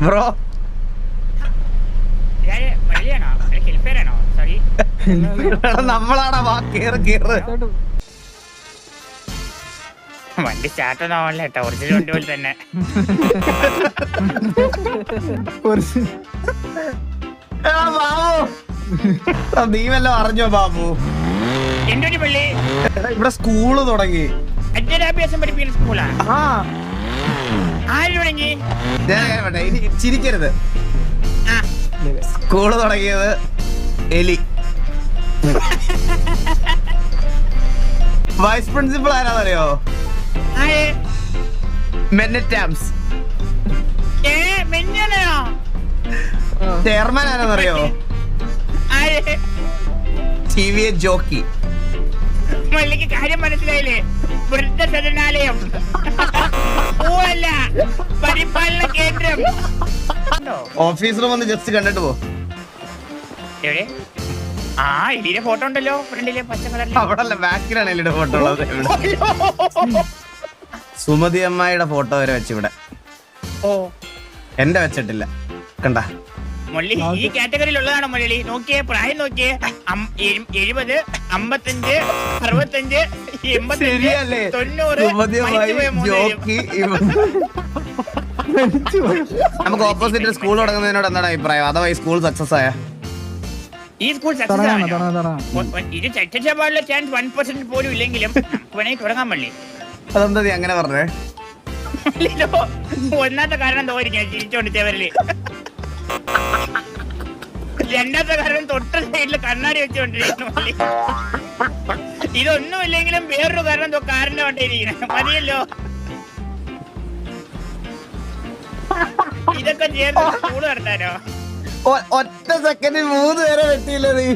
Bro നമ്മളാടാ വണ്ടി start ആവാനല്ല കേട്ടോ, original വണ്ടി പോലെ തന്നെ. നീ വല്ലോ അറിഞ്ഞോ ബാബു? എന്റെ ഒരു പള്ളി ഇവിടെ സ്കൂള് തുടങ്ങി. അക്ഷരാഭ്യാസം പഠിപ്പിക്കുന്ന സ്കൂളാ. ആര് തുടങ്ങി? ഇനി ചിരിക്കരുത്. സ്കൂള് തുടങ്ങിയത് എലി. വൈസ് പ്രിൻസിപ്പൾ ആരാന്നറിയോ? മെന്നറ്റാംസ്. ചെയർമാൻ ആരാന്നറിയോ? TV jockey. മള്ളിക്ക് കാര്യം മനസ്സിലായില്ലേ? വൃദ്ധസദനാലയം, പരിപാലന കേന്ദ്രം. ഓഫീസ് റൂം ഒന്ന് ജസ്റ്റ് കണ്ടിട്ട് പോ. എവിടെ? ആ എലിയുടെ ഫോട്ടോ ഉണ്ടല്ലോ ഫ്രണ്ടിലെ പച്ച കളറിൽ. അവിടെ ബാക്കിലാണ് എലിയുടെ ഫോട്ടോ ഉള്ളത്. സുമതി അമ്മായിയുടെ ഫോട്ടോ വരെ വെച്ചിവിടെ. ഓ എന്റെ വെച്ചിട്ടില്ല. കണ്ട മള്ളി ഈ കാറ്റഗറിയിൽ ഉള്ളതാണോ മള്ളി? നോക്കിയേ പ്രായം നോക്കിയേ. 70, 55, 65, 85, 90. നമുക്ക് ഓപ്പോസിറ്റ് സ്കൂൾ തുടങ്ങുന്നതിനോട് എന്താണ് അഭിപ്രായം? അഥവാ ഈ സ്കൂൾ സക്സസ് ആയ? ഈ സ്കൂൾ സക്സസ് ആണ്. ഇത് സക്സസ് ആവാനുള്ള ചാൻസ് 1% പോലും ഇല്ലെങ്കിലും വേണമെങ്കിൽ തുടങ്ങാൻ മള്ളി. അതെന്താ നീ അങ്ങനെ പറഞ്ഞേ? ഒന്നാമത്തെ കാരണം തോന്നിരിക്കാൻ ചിരിച്ചോണ്ട് ചേവരില്. രണ്ടാമത്തെ കാരണം തൊട്ട സൈഡില് കണ്ണാടി വെച്ചോണ്ടിരിക്കുന്നു മള്ളി. ഇതൊന്നും ഇല്ലെങ്കിലും വേറൊരു കാരണം എന്തോ കാറിന്റെ വണ്ടിയിരിക്കണം. മതിയല്ലോ. ഇതൊക്കെ ചേർന്ന് സ്കൂള് നടത്താനോ? ഒറ്റ സെക്കൻഡിൽ 3 പേരെ വെട്ടിയില്ല നീ.